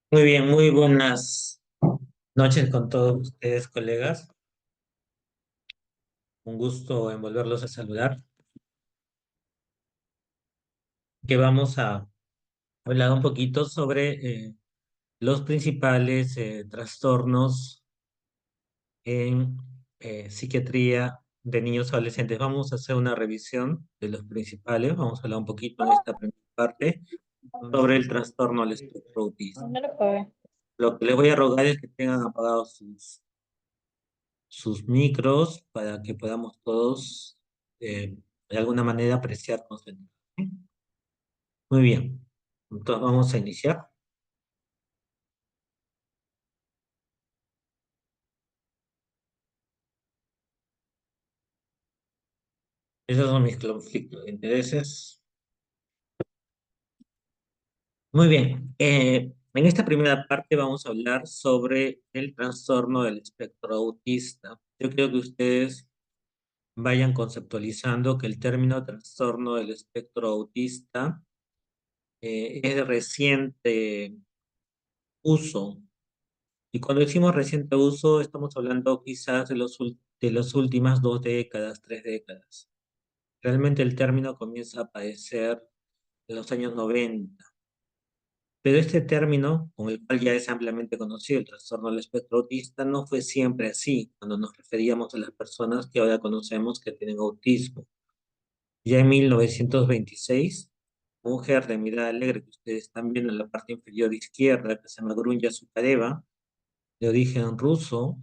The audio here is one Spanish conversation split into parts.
Muy bien, muy buenas noches con todos ustedes, colegas. Un gusto en volverlos a saludar. Que vamos a hablar un poquito sobre los principales trastornos en psiquiatría de niños y adolescentes. Vamos a hacer una revisión de los principales. Vamos a hablar un poquito en esta primera parte sobre el trastorno al espectro autista. No lo puedo. Lo que les voy a rogar es que tengan apagados sus micros para que podamos todos de alguna manera apreciar conceptos. ¿Sí? Muy bien, entonces vamos a iniciar. Esos son mis conflictos de intereses. Muy bien, en esta primera parte vamos a hablar sobre el trastorno del espectro autista. Yo creo que ustedes vayan conceptualizando que el término trastorno del espectro autista es de reciente uso. Y cuando decimos reciente uso, estamos hablando quizás de las últimas 2 décadas, 3 décadas. Realmente el término comienza a aparecer en los años 90. Pero este término, con el cual ya es ampliamente conocido, el trastorno del espectro autista, no fue siempre así cuando nos referíamos a las personas que ahora conocemos que tienen autismo. Ya en 1926, una mujer de mirada alegre que ustedes están viendo en la parte inferior izquierda, que se llama Grunya Zucareva, de origen ruso,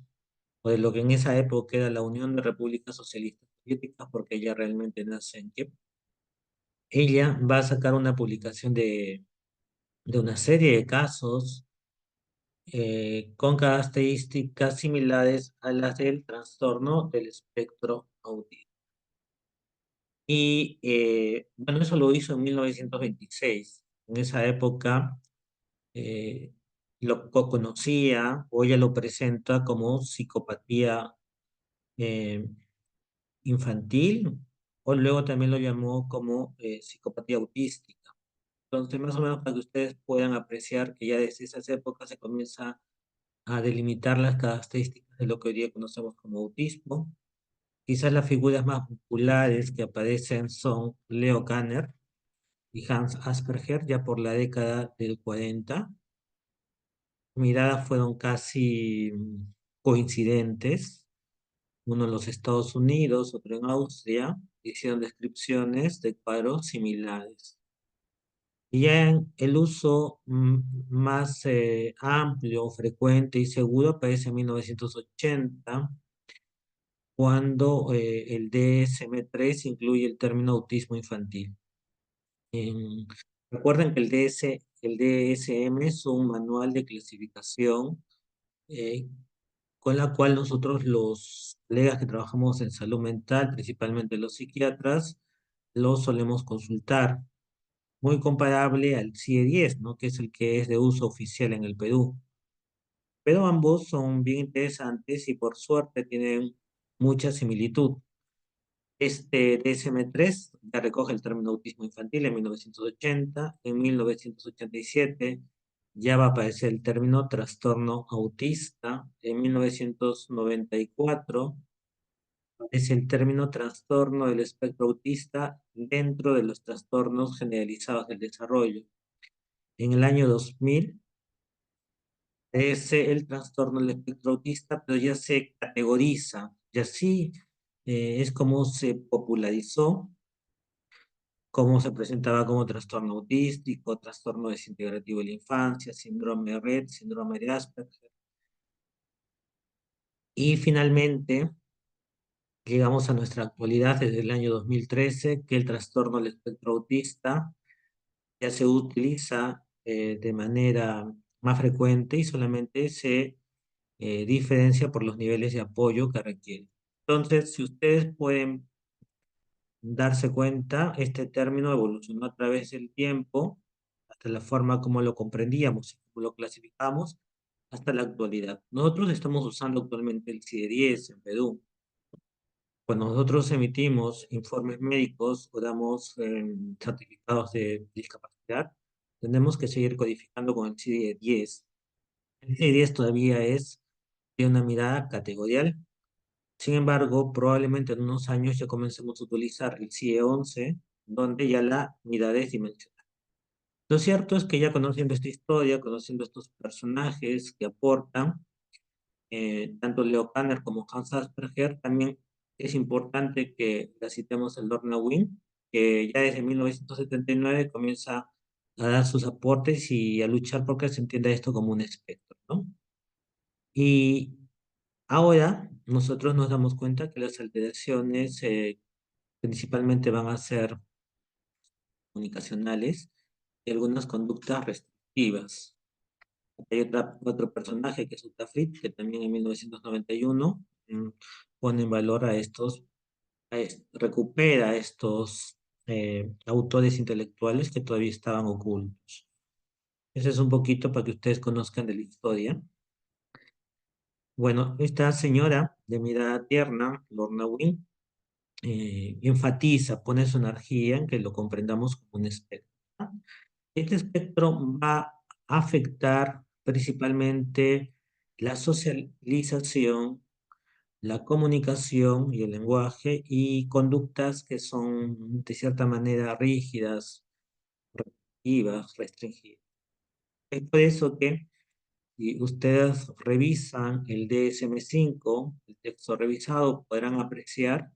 o de lo que en esa época era la Unión de Repúblicas Socialistas Soviéticas, porque ella realmente nace en Kiev. Ella va a sacar una publicación de una serie de casos con características similares a las del trastorno del espectro autista. Y bueno, eso lo hizo en 1926. En esa época eh, conocía o ella lo presenta como psicopatía eh, infantil, o luego también lo llamó como psicopatía autística. Entonces, más o menos para que ustedes puedan apreciar que ya desde esas épocas se comienza a delimitar las características de lo que hoy día conocemos como autismo. Quizás las figuras más populares que aparecen son Leo Kanner y Hans Asperger, ya por la década del 40. Miradas fueron casi coincidentes, uno en los Estados Unidos, otro en Austria, hicieron descripciones de cuadros similares. Y ya en el uso más amplio, frecuente y seguro aparece en 1980, cuando el DSM-3 incluye el término autismo infantil. En- Recuerden que el DSM es un manual de clasificación eh, con la cual nosotros los colegas que trabajamos en salud mental, principalmente los psiquiatras, los solemos consultar. Muy comparable al CIE-10, ¿no? Que es el que es de uso oficial en el Perú. Pero ambos son bien interesantes y por suerte tienen mucha similitud. Este DSM-3 ya recoge el término autismo infantil en 1980. En 1987 ya va a aparecer el término trastorno autista. En 1994 es el término trastorno del espectro autista dentro de los trastornos generalizados del desarrollo. En el año 2000 es el trastorno del espectro autista, pero ya se categoriza, y así es como se popularizó, cómo se presentaba como trastorno autístico, trastorno desintegrativo de la infancia, síndrome de Rett, síndrome de Asperger. Y finalmente llegamos a nuestra actualidad desde el año 2013, que el trastorno del espectro autista ya se utiliza de manera más frecuente y solamente se diferencia por los niveles de apoyo que requiere. Entonces, si ustedes pueden darse cuenta, este término evolucionó a través del tiempo, hasta la forma como lo comprendíamos y cómo lo clasificamos, hasta la actualidad. Nosotros estamos usando actualmente el CIE-10 en Perú. Cuando nosotros emitimos informes médicos o damos certificados de discapacidad, tenemos que seguir codificando con el CIE-10. El CIE-10 todavía es de una mirada categorial. Sin embargo, probablemente en unos años ya comencemos a utilizar el CIE-11, donde ya la mirada es dimensional. Lo cierto es que ya conociendo esta historia, conociendo estos personajes que aportan, tanto Leo Kanner como Hans Asperger, también es importante que la citemos el Lorna Wing, que ya desde 1979 comienza a dar sus aportes y a luchar porque se entienda esto como un espectro, ¿no? Y ahora nosotros nos damos cuenta que las alteraciones principalmente van a ser comunicacionales y algunas conductas restrictivas. Hay otro personaje que es Uta Frith, que también en 1991 pone en valor a estos, recupera a estos autores intelectuales que todavía estaban ocultos. Ese es un poquito para que ustedes conozcan de la historia. Bueno, esta señora de mirada tierna, Lorna Wing, enfatiza, pone su energía en que lo comprendamos como un espectro. Este espectro va a afectar principalmente la socialización, la comunicación y el lenguaje y conductas que son de cierta manera rígidas, restrictivas, restringidas. Es por eso que si ustedes revisan el DSM-5, el texto revisado, podrán apreciar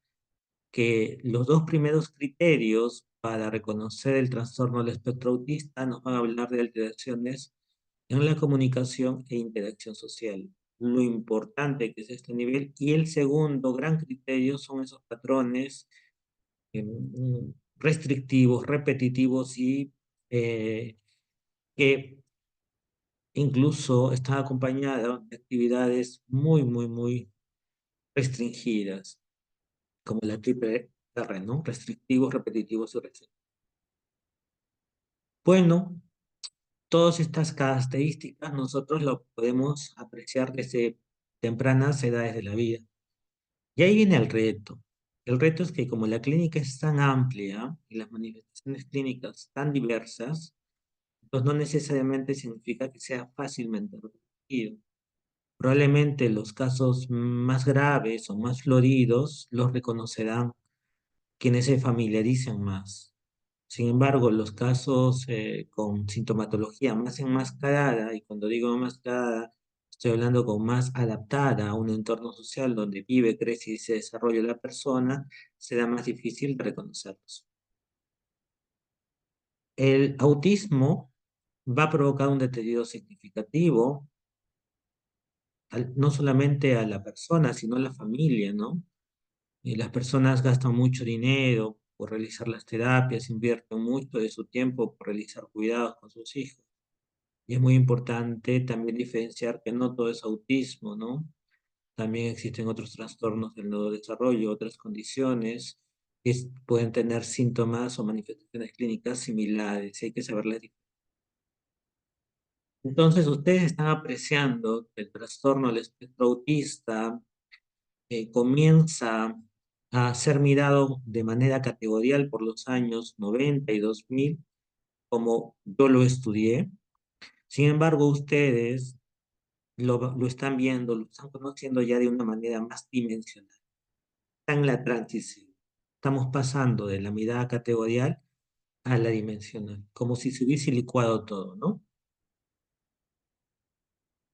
que los dos primeros criterios para reconocer el trastorno del espectro autista nos van a hablar de alteraciones en la comunicación e interacción social. Lo importante que es este nivel. Y el segundo gran criterio son esos patrones restrictivos, repetitivos y que incluso están acompañados de actividades muy, muy, muy restringidas, como la triple R, ¿no? Restrictivos, repetitivos y restringidos. Bueno, todas estas características nosotros lo podemos apreciar desde tempranas edades de la vida. Y ahí viene el reto. El reto es que como la clínica es tan amplia y las manifestaciones clínicas tan diversas, pues no necesariamente significa que sea fácilmente reconocido. Probablemente los casos más graves o más floridos los reconocerán quienes se familiaricen más. Sin embargo, los casos con sintomatología más enmascarada, y cuando digo enmascarada, estoy hablando con más adaptada a un entorno social donde vive, crece y se desarrolla la persona, será más difícil de reconocerlos. El autismo va a provocar un deterioro significativo, no solamente a la persona, sino a la familia, ¿no? Y las personas gastan mucho dinero por realizar las terapias, invierten mucho de su tiempo por realizar cuidados con sus hijos. Y es muy importante también diferenciar que no todo es autismo, ¿no? También existen otros trastornos del neurodesarrollo, otras condiciones que pueden tener síntomas o manifestaciones clínicas similares. Hay que saber las diferencias. Entonces, ustedes están apreciando que el trastorno del espectro autista comienza a ser mirado de manera categorial por los años 90 y 2000, como yo lo estudié. Sin embargo, ustedes lo están viendo, lo están conociendo ya de una manera más dimensional. Está en la transición. Estamos pasando de la mirada categorial a la dimensional, como si se hubiese licuado todo, ¿no?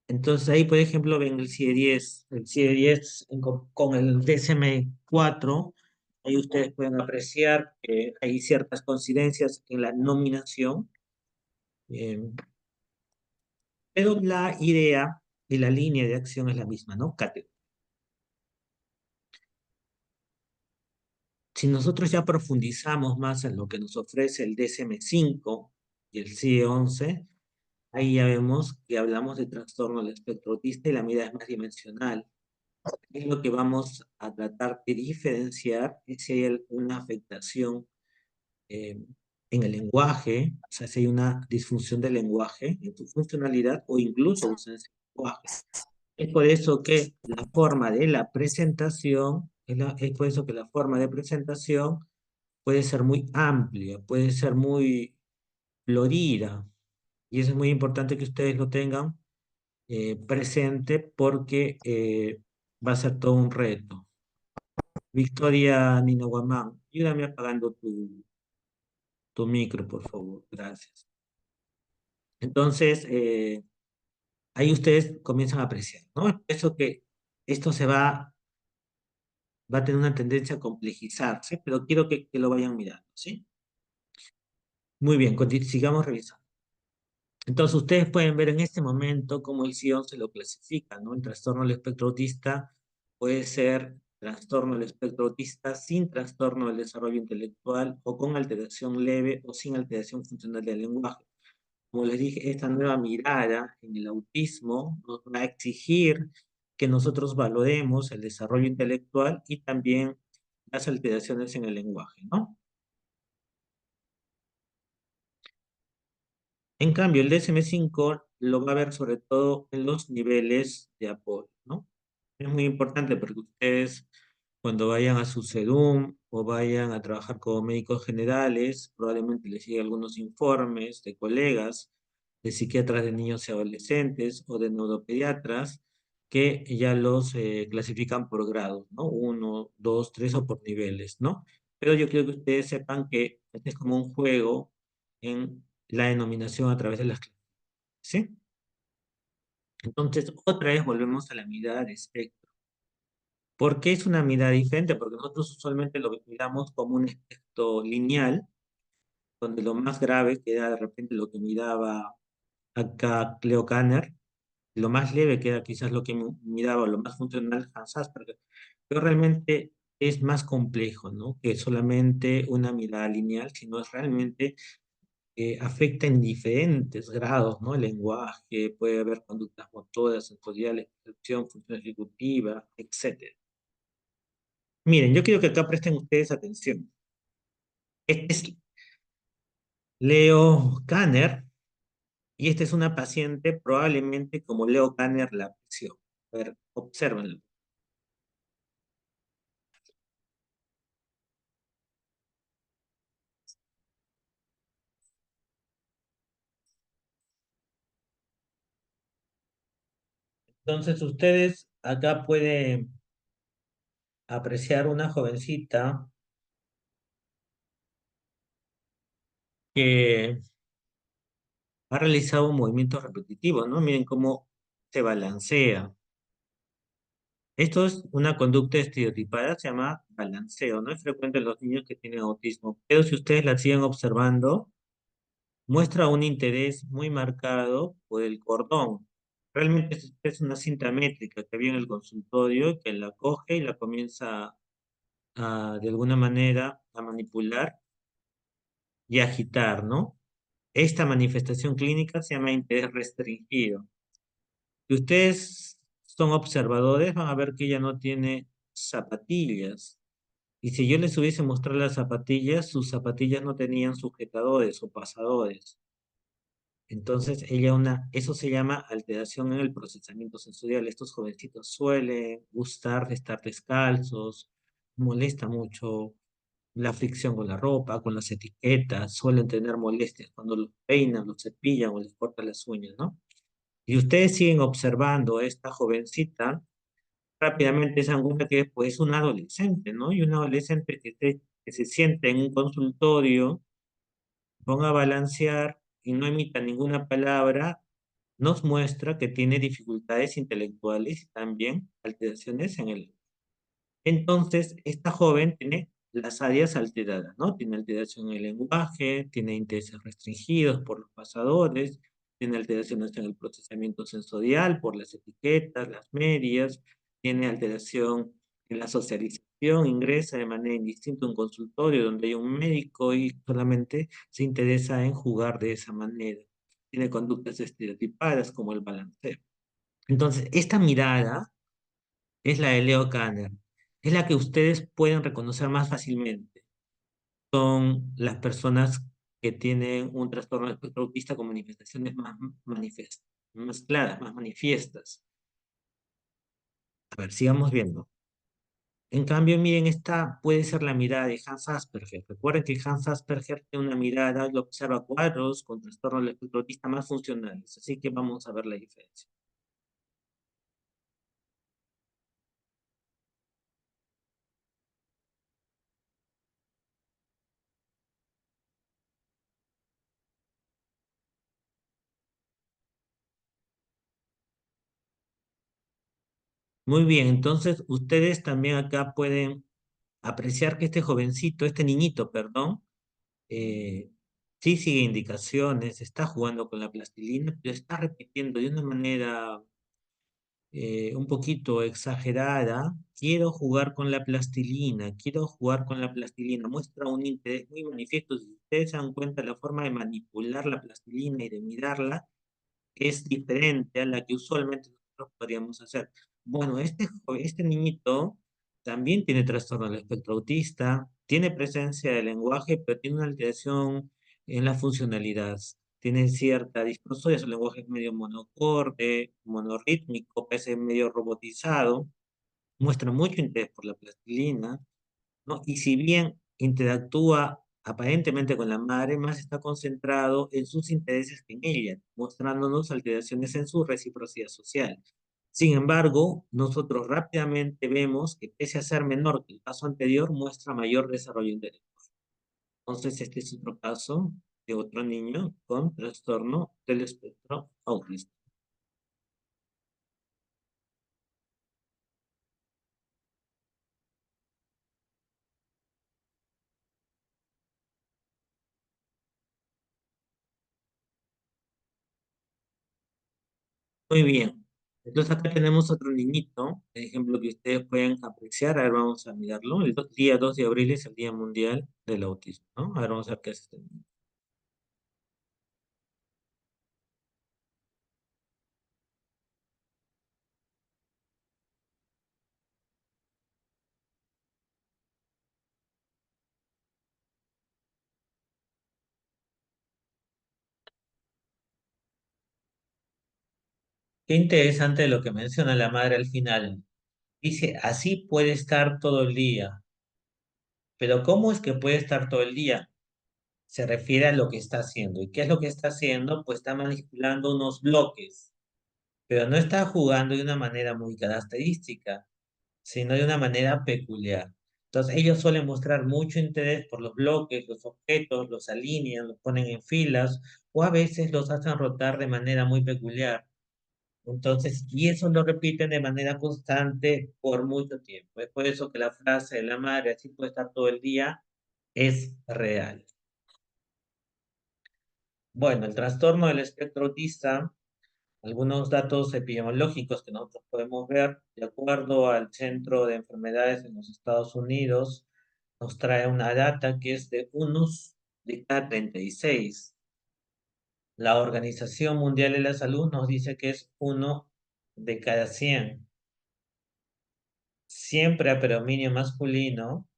Entonces ahí, por ejemplo, ven el CIE-10 con el DSM-4, ahí ustedes pueden apreciar que hay ciertas coincidencias en la nominación, eh, pero la idea y la línea de acción es la misma, ¿no? Si nosotros ya profundizamos más en lo que nos ofrece el DSM-5 y el CIE-11, ahí ya vemos que hablamos de trastorno del espectro autista y la mirada es más dimensional. Es lo que vamos a tratar de diferenciar es si hay una afectación eh, en el lenguaje, o sea, si hay una disfunción del lenguaje en su funcionalidad o incluso ausencia de lenguaje. Es por eso que la forma de la presentación, es por eso que la forma de presentación puede ser muy amplia, puede ser muy florida, y eso es muy importante que ustedes lo tengan presente porque va a ser todo un reto. Victoria Nina Guamán, ayúdame apagando tu micro, por favor. Gracias. Entonces, ahí ustedes comienzan a apreciar, ¿no? Eso que esto va a tener una tendencia a complejizarse, pero quiero que lo vayan mirando, ¿sí? Muy bien, sigamos revisando. Entonces, ustedes pueden ver en este momento cómo el SION se lo clasifica, ¿no? El trastorno del espectro autista puede ser trastorno del espectro autista sin trastorno del desarrollo intelectual o con alteración leve o sin alteración funcional del lenguaje. Como les dije, esta nueva mirada en el autismo nos va a exigir que nosotros valoremos el desarrollo intelectual y también las alteraciones en el lenguaje, ¿no? En cambio, el DSM-5 lo va a ver sobre todo en los niveles de apoyo, ¿no? Es muy importante porque ustedes, cuando vayan a su SEDUM o vayan a trabajar como médicos generales, probablemente les lleguen algunos informes de colegas, de psiquiatras de niños y adolescentes o de neuropediatras que ya los clasifican por grados, ¿no? Uno, dos, tres o por niveles, ¿no? Pero yo quiero que ustedes sepan que este es como un juego en la denominación a través de las clases, ¿sí? Entonces, otra vez volvemos a la mirada de espectro. ¿Por qué es una mirada diferente? Porque nosotros usualmente lo miramos como un espectro lineal, donde lo más grave queda de repente lo que miraba acá Cleo Kanner, lo más leve queda quizás lo que miraba, lo más funcional Hans Asperger, pero realmente es más complejo, ¿no? Que solamente una mirada lineal, sino es realmente afecta en diferentes grados, ¿no? El lenguaje, puede haber conductas motoras, sensoriales, percepción, función ejecutiva, etcétera. Miren, yo quiero que acá presten ustedes atención. Este es Leo Kanner y esta es una paciente probablemente como Leo Kanner la apreció. A ver, obsérvenlo. Entonces ustedes acá pueden apreciar una jovencita que ha realizado un movimiento repetitivo, ¿no? Miren cómo se balancea. Esto es una conducta estereotipada, se llama balanceo, ¿no? Es frecuente en los niños que tienen autismo, pero si ustedes la siguen observando, muestra un interés muy marcado por el cordón. Realmente es una cinta métrica que había en el consultorio, que la coge y la comienza de alguna manera, a manipular y agitar, ¿no? Esta manifestación clínica se llama interés restringido. Si ustedes son observadores, van a ver que ella no tiene zapatillas. Y si yo les hubiese mostrado las zapatillas, sus zapatillas no tenían sujetadores o pasadores. Entonces, eso se llama alteración en el procesamiento sensorial. Estos jovencitos suelen gustar de estar descalzos, molesta mucho la fricción con la ropa, con las etiquetas, suelen tener molestias cuando los peinan, los cepillan o les cortan las uñas, ¿no? Y ustedes siguen observando a esta jovencita, rápidamente se dan cuenta que pues, es un adolescente, ¿no? Y un adolescente que se siente en un consultorio, ponga a balancear y no emita ninguna palabra, nos muestra que tiene dificultades intelectuales y también alteraciones en el. Entonces, esta joven tiene las áreas alteradas, ¿no? Tiene alteración en el lenguaje, tiene intereses restringidos por los pasadores, tiene alteraciones en el procesamiento sensorial por las etiquetas, las medias, tiene alteración en la socialización, ingresa de manera indistinta a un consultorio donde hay un médico y solamente se interesa en jugar de esa manera. Tiene conductas estereotipadas como el balanceo. Entonces, esta mirada es la de Leo Kanner. Es la que ustedes pueden reconocer más fácilmente. Son las personas que tienen un trastorno de espectro autista con manifestaciones más claras, más manifiestas. A ver, sigamos viendo. En cambio, miren, esta puede ser la mirada de Hans Asperger. Recuerden que Hans Asperger tiene una mirada y observa cuadros con trastorno del espectro autista más funcionales. Así que vamos a ver la diferencia. Muy bien, entonces ustedes también acá pueden apreciar que este jovencito, este niñito, perdón, eh, sí sigue indicaciones, está jugando con la plastilina, pero está repitiendo de una manera un poquito exagerada. Quiero jugar con la plastilina, quiero jugar con la plastilina. Muestra un interés muy manifiesto. Si ustedes se dan cuenta, la forma de manipular la plastilina y de mirarla es diferente a la que usualmente nosotros podríamos hacer. Bueno, este niñito también tiene trastorno del espectro autista, tiene presencia de lenguaje, pero tiene una alteración en la funcionalidad. Tiene cierta disprosodia, su lenguaje es medio monocorde, monorrítmico, parece medio robotizado, muestra mucho interés por la plastilina, ¿no? Y si bien interactúa aparentemente con la madre, más está concentrado en sus intereses que en ella, mostrándonos alteraciones en su reciprocidad social. Sin embargo, nosotros rápidamente vemos que pese a ser menor que el caso anterior, muestra mayor desarrollo intelectual. Entonces, este es otro caso de otro niño con trastorno del espectro autista. Muy bien. Entonces acá tenemos otro niñito, por ejemplo, que ustedes pueden apreciar. A ver, vamos a mirarlo. El día 2 de abril es el Día Mundial del Autismo, ¿no? A ver, vamos a ver qué es este niño. Qué interesante lo que menciona la madre al final. Dice, así puede estar todo el día. Pero ¿cómo es que puede estar todo el día? Se refiere a lo que está haciendo. ¿Y qué es lo que está haciendo? Pues está manipulando unos bloques, pero no está jugando de una manera muy característica, sino de una manera peculiar. Entonces, ellos suelen mostrar mucho interés por los bloques, los objetos, los alinean, los ponen en filas, o a veces los hacen rotar de manera muy peculiar. Entonces, y eso lo repiten de manera constante por mucho tiempo. Es por eso que la frase de la madre, así puede estar todo el día, es real. Bueno, el trastorno del espectro autista, algunos datos epidemiológicos que nosotros podemos ver, de acuerdo al Centro de Enfermedades en los Estados Unidos, nos trae una data que es de unos de cada 36. La Organización Mundial de la Salud nos dice que es uno de cada 100. Siempre a predominio masculino,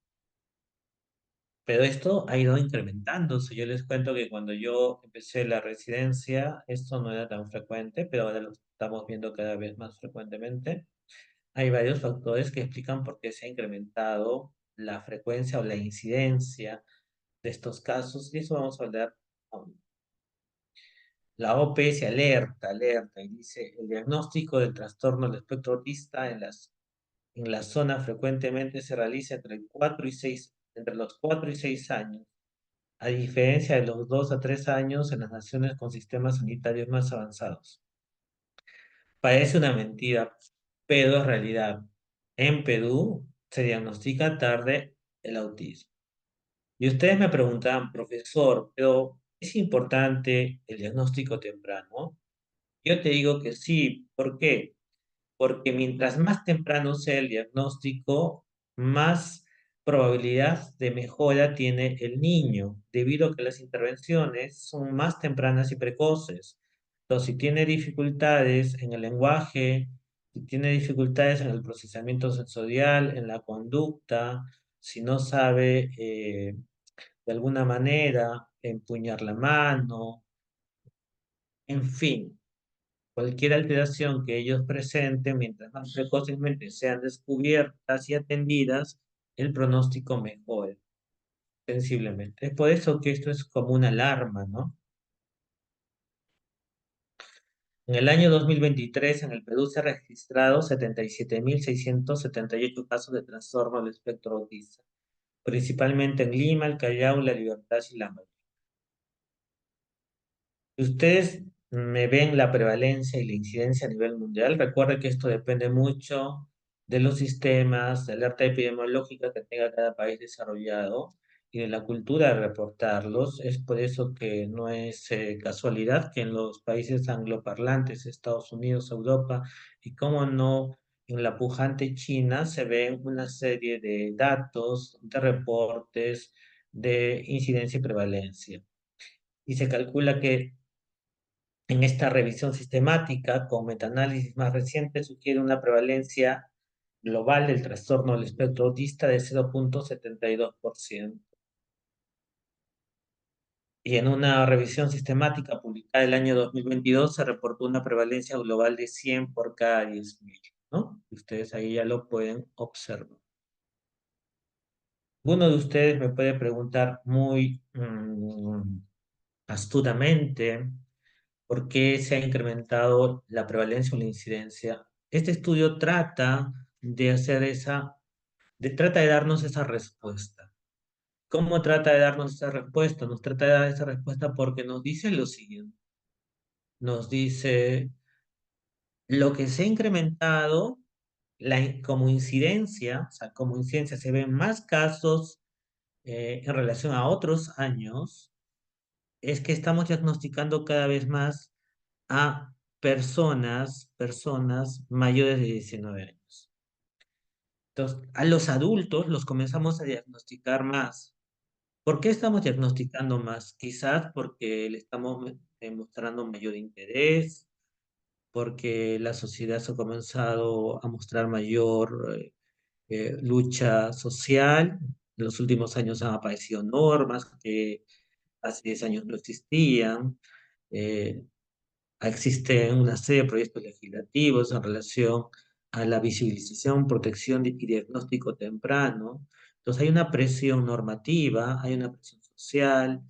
pero esto ha ido incrementándose. Yo les cuento que cuando yo empecé la residencia, esto no era tan frecuente, pero ahora lo estamos viendo cada vez más frecuentemente. Hay varios factores que explican por qué se ha incrementado la frecuencia o la incidencia de estos casos, y eso vamos a hablar. La OPS alerta, y dice, el diagnóstico del trastorno del espectro autista en la zona frecuentemente se realiza entre los 4 y 6 años, a diferencia de los 2 a 3 años en las naciones con sistemas sanitarios más avanzados. Parece una mentira, pero es realidad. En Perú se diagnostica tarde el autismo. Y ustedes me preguntan, profesor, pero ¿es importante el diagnóstico temprano? Yo te digo que sí. ¿Por qué? Porque mientras más temprano sea el diagnóstico, más probabilidad de mejora tiene el niño, debido a que las intervenciones son más tempranas y precoces. Entonces, si tiene dificultades en el lenguaje, si tiene dificultades en el procesamiento sensorial, en la conducta, si no sabe de alguna manera empuñar la mano, en fin, cualquier alteración que ellos presenten, mientras más precozmente sean descubiertas y atendidas, el pronóstico mejora sensiblemente. Es por eso que esto es como una alarma, ¿no? En el año 2023, en el Perú se han registrado 77.678 casos de trastorno del espectro autista, principalmente en Lima, el Callao, La Libertad y la Amazonía. Si ustedes me ven la prevalencia y la incidencia a nivel mundial, recuerden que esto depende mucho de los sistemas de alerta epidemiológica que tenga cada país desarrollado y de la cultura de reportarlos. Es por eso que no es casualidad que en los países angloparlantes, Estados Unidos, Europa y, cómo no, en la pujante China, se ven una serie de datos, de reportes de incidencia y prevalencia. Y se calcula que en esta revisión sistemática, con metaanálisis más reciente, sugiere una prevalencia global del trastorno del espectro autista de 0,72%. Y en una revisión sistemática publicada el año 2022 se reportó una prevalencia global de 100 por cada 10.000, ¿no? Ustedes ahí ya lo pueden observar. Uno de ustedes me puede preguntar muy astutamente por qué se ha incrementado la prevalencia o la incidencia. Este estudio trata de hacer trata de darnos esa respuesta. ¿Cómo trata de darnos esa respuesta? Nos trata de dar esa respuesta porque nos dice lo siguiente. Nos dice lo que se ha incrementado como incidencia, o sea, como incidencia se ven más casos en relación a otros años, es que estamos diagnosticando cada vez más a personas mayores de 19 años. Entonces, a los adultos los comenzamos a diagnosticar más. ¿Por qué estamos diagnosticando más? Quizás porque le estamos mostrando mayor interés, porque la sociedad se ha comenzado a mostrar mayor lucha social. En los últimos años han aparecido normas que hace 10 años no existían. Eh, Existen una serie de proyectos legislativos en relación a la visibilización, protección y diagnóstico temprano. Entonces hay una presión normativa, hay una presión social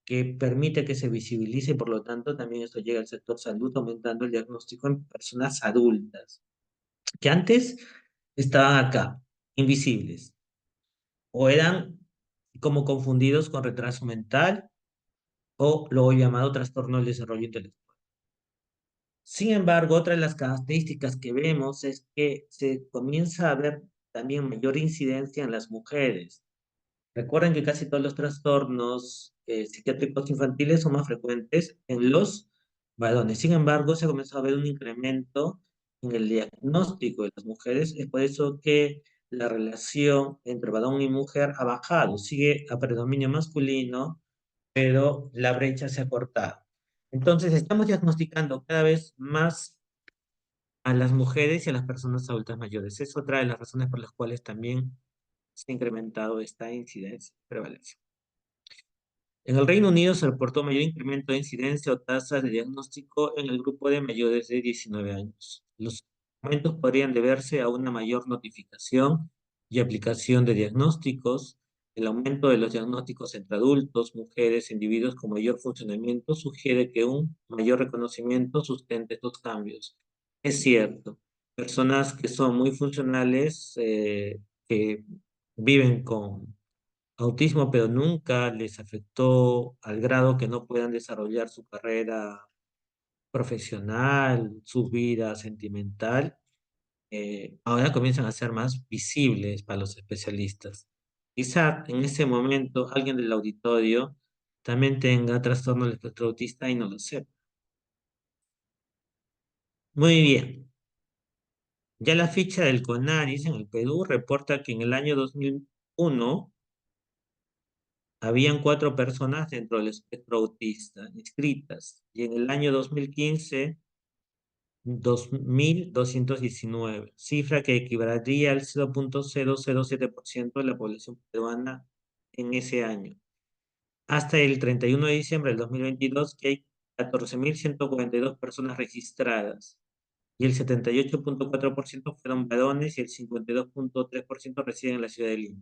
que permite que se visibilice y, por lo tanto, también esto llega al sector salud, aumentando el diagnóstico en personas adultas, que antes estaban acá, invisibles, o eran como confundidos con retraso mental o lo llamado trastorno del desarrollo intelectual. Sin embargo, otra de las características que vemos es que se comienza a ver también mayor incidencia en las mujeres. Recuerden que casi todos los trastornos psiquiátricos infantiles son más frecuentes en los varones. Sin embargo, se ha comenzado a ver un incremento en el diagnóstico de las mujeres. Es por eso que la relación entre varón y mujer ha bajado. Sigue a predominio masculino, pero la brecha se ha cortado. Entonces, estamos diagnosticando cada vez más a las mujeres y a las personas adultas mayores. Es otra de las razones por las cuales también se ha incrementado esta incidencia y prevalencia. En el Reino Unido se reportó mayor incremento de incidencia o tasas de diagnóstico en el grupo de mayores de 19 años. Los aumentos podrían deberse a una mayor notificación y aplicación de diagnósticos. El aumento de los diagnósticos entre adultos, mujeres, individuos con mayor funcionamiento sugiere que un mayor reconocimiento sustente estos cambios. Es cierto, personas que son muy funcionales, que viven con autismo, pero nunca les afectó al grado que no puedan desarrollar su carrera profesional, su vida sentimental, ahora comienzan a ser más visibles para los especialistas. Quizá en ese momento alguien del auditorio también tenga trastorno del espectro autista y no lo sepa. Muy bien. Ya la ficha del CONARIS en el Perú reporta que en el año 2001 habían 4 personas dentro del espectro autista inscritas y en el año 2015, 2.219, cifra que equivaldría al 0,007% de la población peruana en ese año. Hasta el 31 de diciembre del 2022, que hay 14.142 personas registradas y el 78,4% fueron varones y el 52,3% residen en la ciudad de Lima.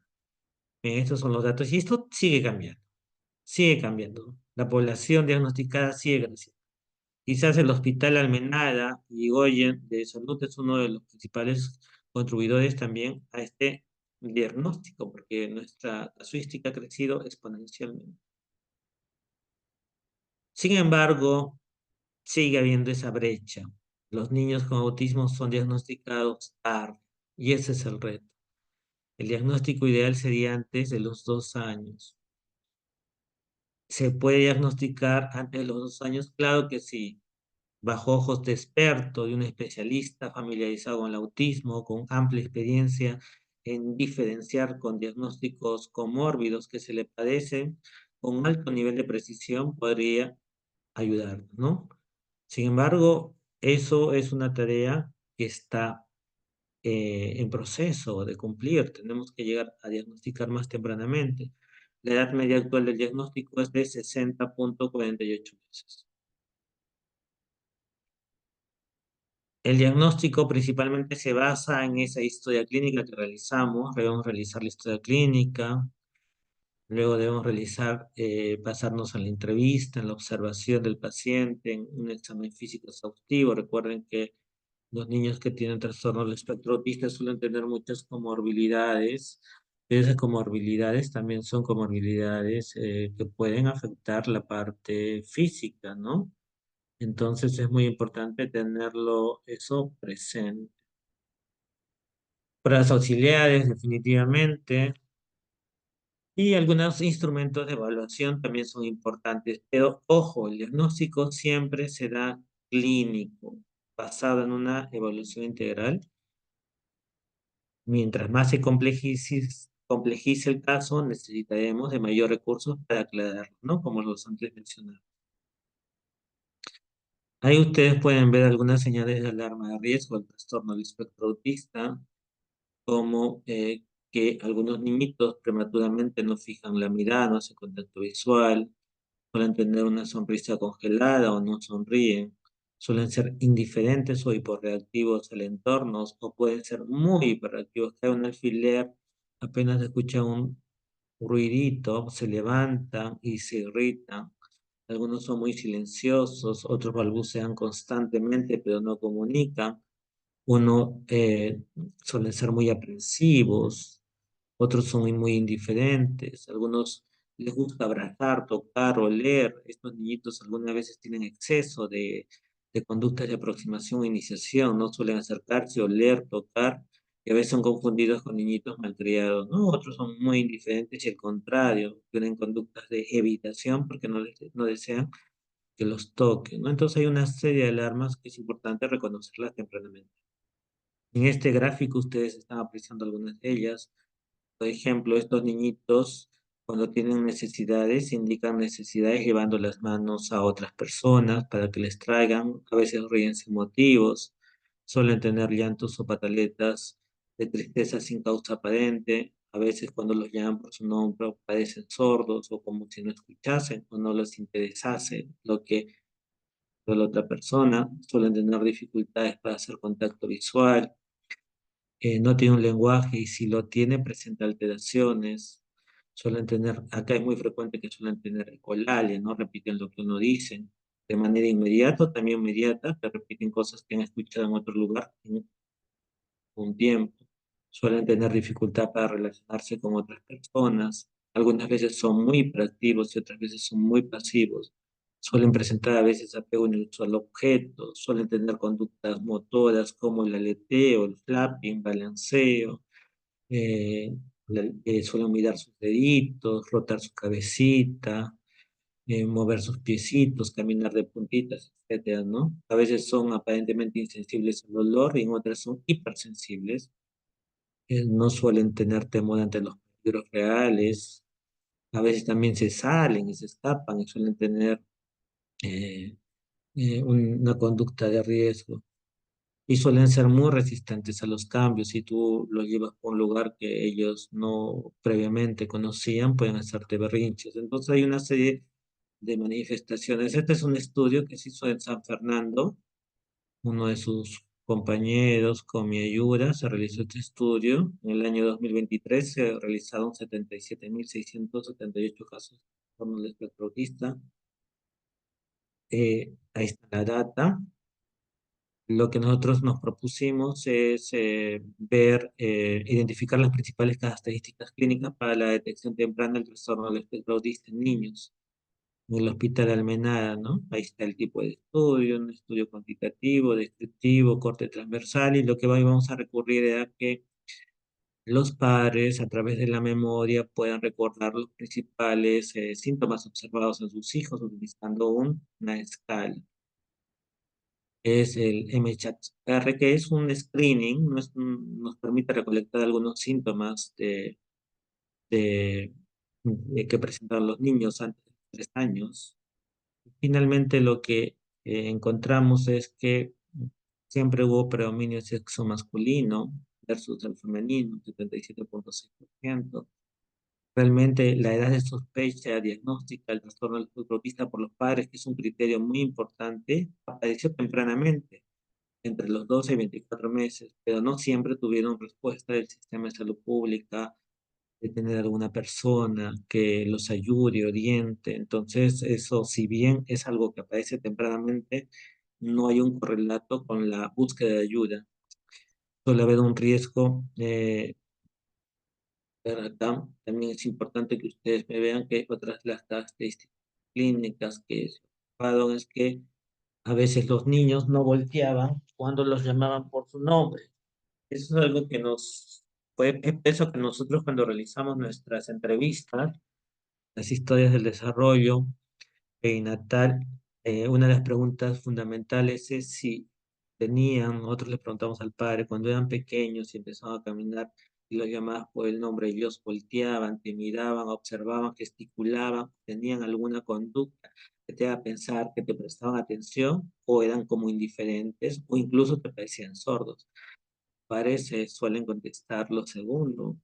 Bien, estos son los datos y esto sigue cambiando. Sigue cambiando. La población diagnosticada sigue creciendo. Quizás el Hospital Almenara y Goyen de Salud es uno de los principales contribuidores también a este diagnóstico, porque nuestra casuística ha crecido exponencialmente. Sin embargo, sigue habiendo esa brecha. Los niños con autismo son diagnosticados tarde. Y ese es el reto. El diagnóstico ideal sería antes de los 2 años. ¿Se puede diagnosticar antes de los 2 años? Claro que sí, bajo ojos de experto, de un especialista familiarizado con el autismo, con amplia experiencia en diferenciar con diagnósticos comórbidos que se le padecen, con alto nivel de precisión podría ayudar, ¿no? Sin embargo, eso es una tarea que está en proceso de cumplir. Tenemos que llegar a diagnosticar más tempranamente. La edad media actual del diagnóstico es de 60,48 meses. El diagnóstico principalmente se basa en esa historia clínica que realizamos. Debemos realizar la historia clínica, luego debemos realizar, pasarnos a la entrevista, en la observación del paciente, en un examen físico exhaustivo. Recuerden que los niños que tienen trastorno del espectro autista suelen tener muchas comorbilidades, pero esas comorbilidades también son comorbilidades que pueden afectar la parte física, ¿no? Entonces es muy importante tenerlo eso presente. Pruebas auxiliares, definitivamente, y algunos instrumentos de evaluación también son importantes, pero ojo, el diagnóstico siempre será clínico, basado en una evaluación integral. Mientras más se complejice el caso, necesitaremos de mayor recursos para aclararlo, ¿no? Como los antes mencionados. Ahí ustedes pueden ver algunas señales de alarma de riesgo del trastorno del espectro autista, como que algunos niñitos prematuramente no fijan la mirada, no hacen contacto visual, suelen tener una sonrisa congelada o no sonríen, suelen ser indiferentes o hiporreactivos al entorno o pueden ser muy hiperreactivos. Cae un alfiler, apenas escucha un ruidito, se levantan y se irritan. Algunos son muy silenciosos, otros balbucean constantemente pero no comunican. Uno suelen ser muy aprensivos, otros son muy indiferentes, algunos les gusta abrazar, tocar, oler. Estos niñitos algunas veces tienen exceso de conductas de aproximación o iniciación, no suelen acercarse, oler, tocar, y a veces son confundidos con niñitos malcriados, ¿no? Otros son muy indiferentes y al contrario, tienen conductas de evitación porque no desean que los toquen, ¿no? Entonces hay una serie de alarmas que es importante reconocerlas tempranamente. En este gráfico ustedes están apreciando algunas de ellas. Por ejemplo, estos niñitos, cuando tienen necesidades, indican necesidades llevando las manos a otras personas para que les traigan. A veces ríen sin motivos, suelen tener llantos o pataletas de tristeza sin causa aparente. A veces cuando los llaman por su nombre parecen sordos o como si no escuchasen o no les interesase lo que la otra persona. Suelen tener dificultades para hacer contacto visual, no tiene un lenguaje y si lo tiene presenta alteraciones. Suelen tener, acá es muy frecuente que suelen tener ecolalia, ¿no? Repiten lo que uno dice de manera inmediata o también inmediata, que repiten cosas que han escuchado en otro lugar en un tiempo. Suelen tener dificultad para relacionarse con otras personas. Algunas veces son muy hiperactivos y otras veces son muy pasivos. Suelen presentar a veces apego inusual al objeto, suelen tener conductas motoras como el aleteo, el flapping, balanceo, eh, suelen mirar sus deditos, rotar su cabecita, mover sus piecitos, caminar de puntitas, etcétera, ¿no? A veces son aparentemente insensibles al olor y en otras son hipersensibles. No suelen tener temor ante los peligros reales. A veces también se salen y se escapan y suelen tener eh, una conducta de riesgo. Y suelen ser muy resistentes a los cambios. Si tú los llevas a un lugar que ellos no previamente conocían, pueden hacerte berrinches. Entonces hay una serie de manifestaciones. Este es un estudio que se hizo en San Fernando. Uno de sus compañeros, con mi ayuda, se realizó este estudio. En el año 2023 se realizaron 77.678 casos con el espectro autista. Ahí está la data. Lo que nosotros nos propusimos es identificar las principales características clínicas para la detección temprana del trastorno del espectro autista en niños. En el Hospital Almenara, ¿no? Ahí está el tipo de estudio, un estudio cuantitativo, descriptivo, corte transversal, y lo que vamos a recurrir es a que los padres, a través de la memoria, puedan recordar los principales síntomas observados en sus hijos utilizando una escala. Es el MHR, que es un screening, nos permite recolectar algunos síntomas de- que presentan los niños antes de 3 años. Finalmente, lo que encontramos es que siempre hubo predominio del sexo masculino versus el femenino, 77,6%. Realmente la edad de sospecha diagnóstica del trastorno del espectro autista por los padres, que es un criterio muy importante, apareció tempranamente, entre los 12 y 24 meses, pero no siempre tuvieron respuesta del sistema de salud pública, de tener alguna persona que los ayude, oriente. Entonces, eso, si bien es algo que aparece tempranamente, no hay un correlato con la búsqueda de ayuda. Suele haber un riesgo. Pero acá también es importante que ustedes me vean que otras de las características clínicas que se observaron es que a veces los niños no volteaban cuando los llamaban por su nombre. Eso es algo que es por eso que nosotros cuando realizamos nuestras entrevistas, las historias del desarrollo perinatal, una de las preguntas fundamentales es si nosotros le preguntamos al padre, cuando eran pequeños y empezaban a caminar y los llamabas por el nombre, ellos volteaban, te miraban, observaban, gesticulaban, tenían alguna conducta que te haga pensar que te prestaban atención o eran como indiferentes o incluso te parecían sordos. Padres suelen contestar lo segundo,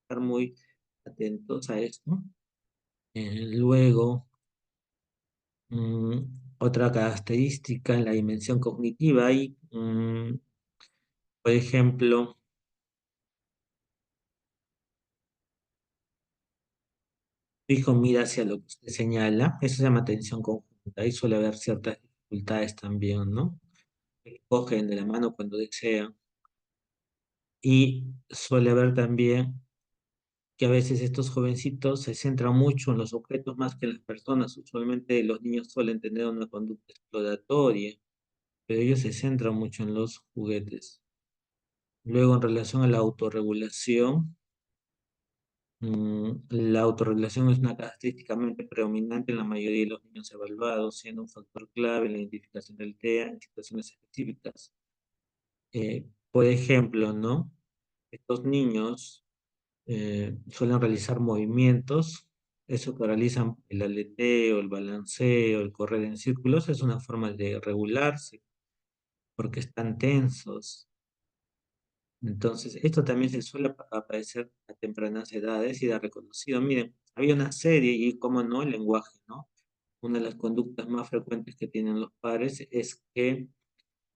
estar muy atentos a esto. Luego, Mm, otra característica en la dimensión cognitiva hay, por ejemplo, tu hijo mira hacia lo que usted señala, eso se llama atención conjunta, ahí suele haber ciertas dificultades también, ¿no? Cogen de la mano cuando desean y suele haber también que a veces estos jovencitos se centran mucho en los objetos más que en las personas. Usualmente los niños suelen tener una conducta exploratoria, pero ellos se centran mucho en los juguetes. Luego, en relación a la autorregulación, la autorregulación es una característicamente predominante en la mayoría de los niños evaluados, siendo un factor clave en la identificación del TEA en situaciones específicas. Por ejemplo, ¿no? Estos niños suelen realizar movimientos, eso que realizan el aleteo, el balanceo, el correr en círculos, es una forma de regularse porque están tensos. Entonces, esto también se suele aparecer a tempranas edades y da reconocido. Miren, había una serie y, como no, el lenguaje, ¿no? Una de las conductas más frecuentes que tienen los padres es que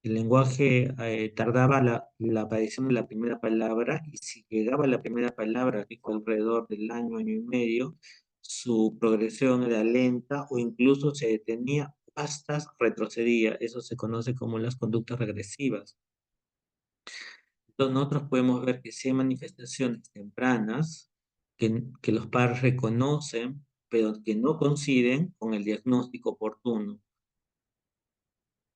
el lenguaje tardaba la aparición de la primera palabra y si llegaba la primera palabra, que fue alrededor del año, año y medio, su progresión era lenta o incluso se detenía hasta retrocedía. Eso se conoce como las conductas regresivas. Entonces, nosotros podemos ver que sí hay manifestaciones tempranas que los padres reconocen, pero que no coinciden con el diagnóstico oportuno.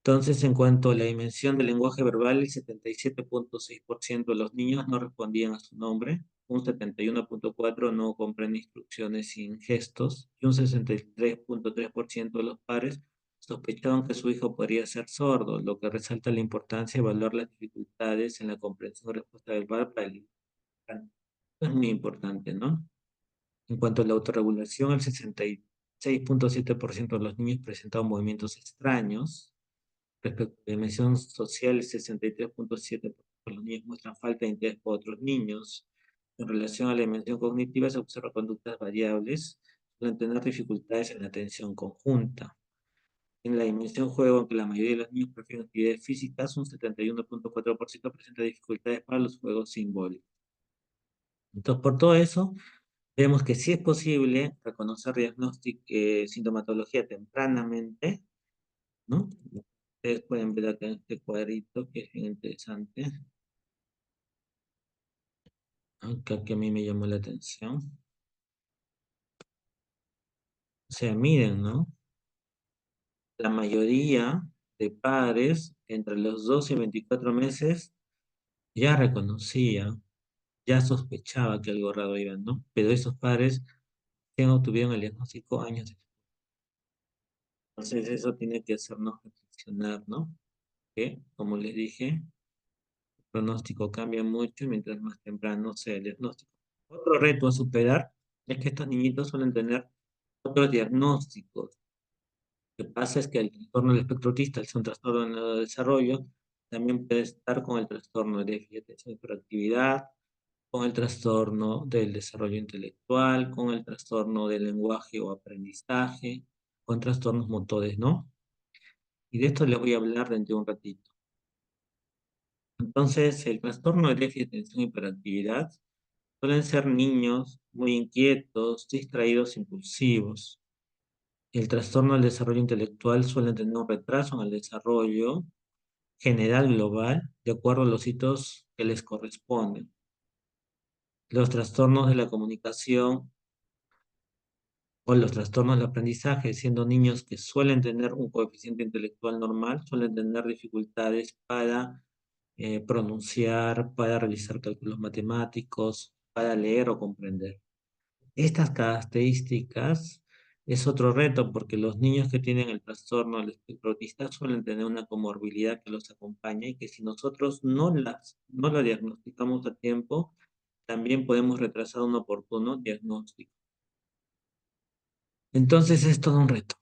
Entonces, en cuanto a la dimensión del lenguaje verbal, el 77,6% de los niños no respondían a su nombre, un 71,4% no comprende instrucciones sin gestos y un 63,3% de los padres sospechaban que su hijo podría ser sordo, lo que resalta la importancia de evaluar las dificultades en la comprensión y respuesta verbal para el infante. Es muy importante, ¿no? En cuanto a la autorregulación, el 66,7% de los niños presentaban movimientos extraños. Respecto a la dimensión social, el 63,7% de los niños muestran falta de interés por otros niños. En relación a la dimensión cognitiva, se observan conductas variables, suelen tener dificultades en la atención conjunta. En la dimensión juego, aunque la mayoría de los niños prefieren actividades físicas, un 71,4% presenta dificultades para los juegos simbólicos. Entonces, por todo eso, vemos que sí es posible reconocer diagnóstico, sintomatología tempranamente, ¿no? Ustedes pueden ver acá en este cuadrito que es bien interesante, acá que a mí me llamó la atención. O sea, miren, ¿no? La mayoría de padres entre los 12 y 24 meses ya reconocía. ya sospechaba que algo raro iba, ¿no? Pero esos padres que no tuvieron el diagnóstico años después. Entonces eso tiene que hacernos reflexionar, ¿no? Que, como les dije, el pronóstico cambia mucho mientras más temprano sea el diagnóstico. Otro reto a superar es que estos niñitos suelen tener otros diagnósticos. Lo que pasa es que el trastorno del espectro autista, el trastorno en el desarrollo, también puede estar con el trastorno de déficit de atención y hiperactividad, con el trastorno del desarrollo intelectual, con el trastorno del lenguaje o aprendizaje, con trastornos motores, ¿no? Y de esto les voy a hablar dentro de un ratito. Entonces, el trastorno de déficit de atención y hiperactividad suelen ser niños muy inquietos, distraídos, impulsivos. El trastorno del desarrollo intelectual suele tener un retraso en el desarrollo general global de acuerdo a los hitos que les corresponden. Los trastornos de la comunicación o los trastornos del aprendizaje, siendo niños que suelen tener un coeficiente intelectual normal, suelen tener dificultades para pronunciar, para realizar cálculos matemáticos, para leer o comprender. Estas características es otro reto porque los niños que tienen el trastorno del espectro autista suelen tener una comorbilidad que los acompaña y que si nosotros no la diagnosticamos a tiempo, también podemos retrasar un oportuno diagnóstico. Entonces es todo un reto.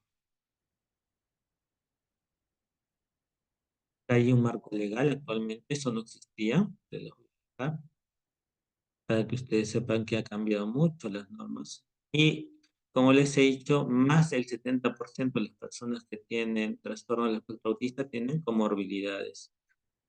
Hay un marco legal actualmente, eso no existía, de los para que ustedes sepan que ha cambiado mucho las normas. Y como les he dicho, más del 70% de las personas que tienen trastorno del espectro autista tienen comorbilidades,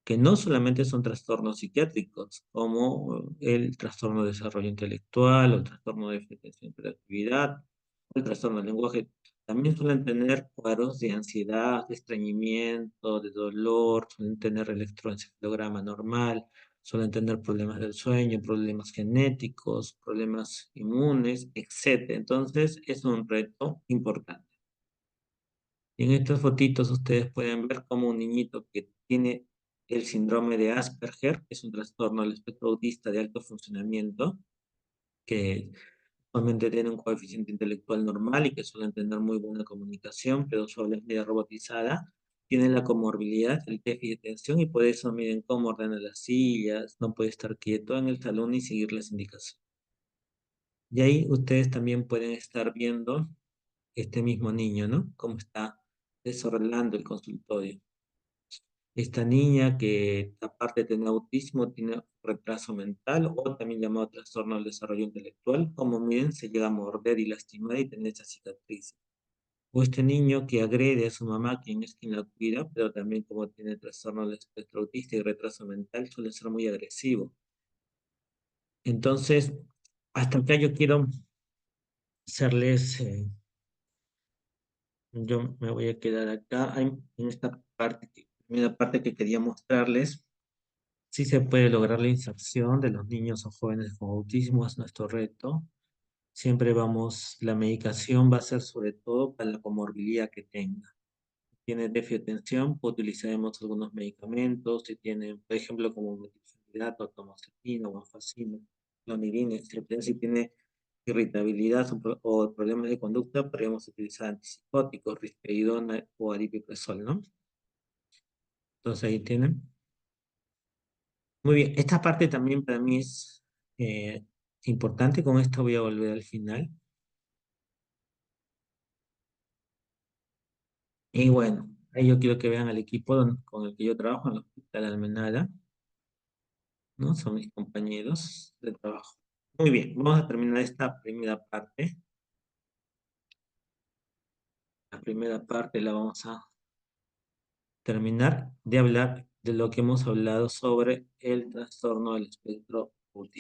que no solamente son trastornos psiquiátricos, como el trastorno de desarrollo intelectual, o el trastorno de déficit de atención y hiperactividad, o el trastorno del lenguaje, también suelen tener cuadros de ansiedad, de estreñimiento, de dolor, suelen tener electroencefalograma normal, suelen tener problemas del sueño, problemas genéticos, problemas inmunes, etc. Entonces, es un reto importante. Y en estas fotitos ustedes pueden ver como un niñito que tiene el síndrome de Asperger, que es un trastorno del espectro autista de alto funcionamiento, que normalmente tiene un coeficiente intelectual normal y que suelen tener muy buena comunicación, pero su habla es media robotizada, tiene la comorbilidad, el déficit de atención y por eso miren cómo ordena las sillas, no puede estar quieto en el salón y seguir las indicaciones. Y ahí ustedes también pueden estar viendo este mismo niño, ¿no? Cómo está desarrollando el consultorio. Esta niña que aparte de tener autismo tiene retraso mental o también llamado trastorno del desarrollo intelectual, como miren se llega a morder y lastimar y tener esa cicatriz. O este niño que agrede a su mamá, quien es quien la cuida, pero también como tiene trastorno del espectro autista y retraso mental, suele ser muy agresivo. Entonces, hasta acá yo quiero hacerles, yo me voy a quedar acá en esta parte, primera parte que quería mostrarles. Sí se puede lograr la inserción de los niños o jóvenes con autismo, es nuestro reto. Siempre vamos, la medicación va a ser sobre todo para la comorbilidad que tenga. Si tiene déficit de atención, pues utilizaremos algunos medicamentos. Si tiene, por ejemplo, como metilfenidato, tomoxetina, guanfacina, clonidina, etcétera. Si tiene irritabilidad o problemas de conducta, podríamos utilizar antipsicóticos, risperidona o aripiprazol, ¿no? Entonces ahí tienen. Muy bien, esta parte también para mí es eh, importante. Con esto voy a volver al final. Y bueno, ahí yo quiero que vean al equipo con el que yo trabajo en el Hospital Almenara, ¿no? Son mis compañeros de trabajo. Muy bien, vamos a terminar esta primera parte. La primera parte la vamos a terminar de hablar de lo que hemos hablado sobre el trastorno del espectro autista.